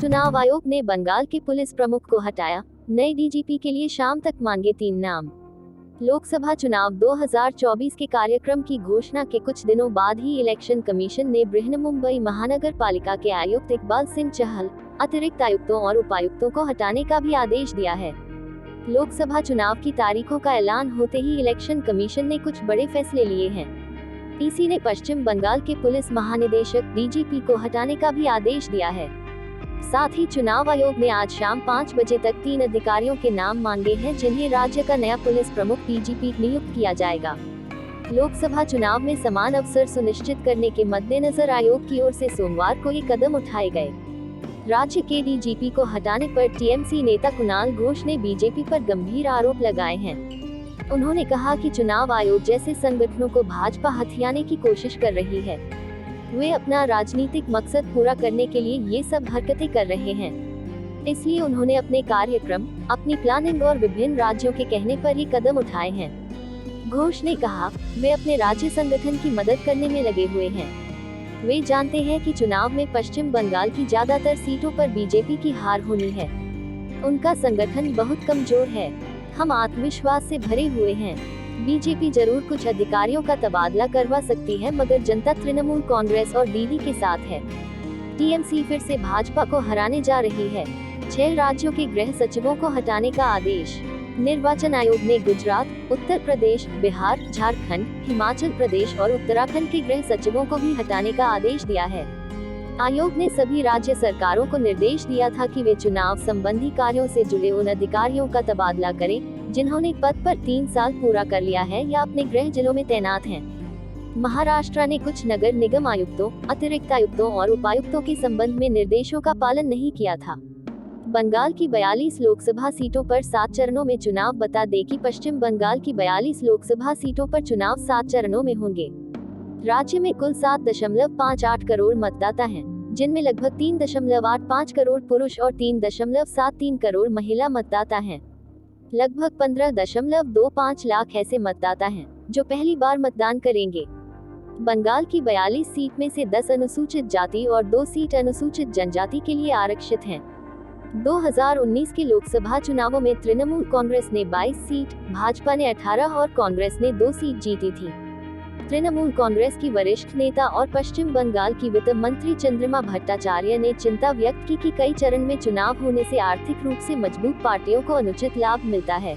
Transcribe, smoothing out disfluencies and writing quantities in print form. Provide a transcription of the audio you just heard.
चुनाव आयोग ने बंगाल के पुलिस प्रमुख को हटाया, नए डीजीपी के लिए शाम तक मांगे 3 नाम। लोकसभा चुनाव 2024 के कार्यक्रम की घोषणा के कुछ दिनों बाद ही इलेक्शन कमीशन ने बृहन्मुंबई महानगर पालिका के आयुक्त इकबाल सिंह चहल, अतिरिक्त आयुक्तों और उपायुक्तों को हटाने का भी आदेश दिया है। लोकसभा चुनाव की तारीखों का ऐलान होते ही इलेक्शन कमीशन ने कुछ बड़े फैसले लिए हैं। ईसी ने पश्चिम बंगाल के पुलिस महानिदेशक डीजीपी को हटाने का भी आदेश दिया है। साथ ही चुनाव आयोग ने आज शाम 5 बजे तक 3 अधिकारियों के नाम मांगे हैं, जिन्हें राज्य का नया पुलिस प्रमुख डीजीपी नियुक्त किया जाएगा। लोकसभा चुनाव में समान अवसर सुनिश्चित करने के मद्देनजर आयोग की ओर से सोमवार को ये कदम उठाए गए। राज्य के डीजीपी को हटाने पर टीएमसी नेता कुणाल घोष ने बीजेपी पर गंभीर आरोप लगाए हैं। उन्होंने कहा कि चुनाव आयोग जैसे संगठनों को भाजपा हथियाने की कोशिश कर रही है। वे अपना राजनीतिक मकसद पूरा करने के लिए ये सब हरकतें कर रहे हैं। इसलिए उन्होंने अपने कार्यक्रम, अपनी प्लानिंग और विभिन्न राज्यों के कहने पर ये कदम उठाए हैं। घोष ने कहा, वे अपने राज्य संगठन की मदद करने में लगे हुए हैं। वे जानते हैं कि चुनाव में पश्चिम बंगाल की ज्यादातर सीटों पर बीजेपी की हार होनी है। उनका संगठन बहुत कमजोर है। हम आत्मविश्वास से भरे हुए हैं। बीजेपी जरूर कुछ अधिकारियों का तबादला करवा सकती है, मगर जनता तृणमूल कांग्रेस और डीडी के साथ है। टीएमसी फिर से भाजपा को हराने जा रही है। 6 राज्यों के गृह सचिवों को हटाने का आदेश। निर्वाचन आयोग ने गुजरात, उत्तर प्रदेश, बिहार, झारखंड, हिमाचल प्रदेश और उत्तराखंड के गृह सचिवों को भी हटाने का आदेश दिया है। आयोग ने सभी राज्य सरकारों को निर्देश दिया था कि वे चुनाव संबंधी कार्यों से जुड़े उन अधिकारियों का तबादला करें जिन्होंने पद पर 3 साल पूरा कर लिया है या अपने गृह जिलों में तैनात हैं। महाराष्ट्र ने कुछ नगर निगम आयुक्तों, अतिरिक्त आयुक्तों और उपायुक्तों के संबंध में निर्देशों का पालन नहीं किया था। बंगाल की 42 लोकसभा सीटों पर 7 चरणों में चुनाव। बता दें कि पश्चिम बंगाल की 42 लोकसभा सीटों पर चुनाव 7 चरणों में होंगे। राज्य में कुल 7.58 करोड़ मतदाता हैं, जिनमें लगभग 3.85 करोड़ पुरुष और 3.73 करोड़ महिला मतदाता हैं। लगभग 15.25 लाख ऐसे मतदाता हैं जो पहली बार मतदान करेंगे। बंगाल की 42 सीट में से 10 अनुसूचित जाति और 2 सीट अनुसूचित जनजाति के लिए आरक्षित हैं। 2019 के लोकसभा चुनावों में तृणमूल कांग्रेस ने 22 सीट, भाजपा ने 18 और कांग्रेस ने 2 सीट जीती थी। तृणमूल कांग्रेस की वरिष्ठ नेता और पश्चिम बंगाल की वित्त मंत्री चंद्रिमा भट्टाचार्य ने चिंता व्यक्त की कि कई चरण में चुनाव होने से आर्थिक रूप से मजबूत पार्टियों को अनुचित लाभ मिलता है।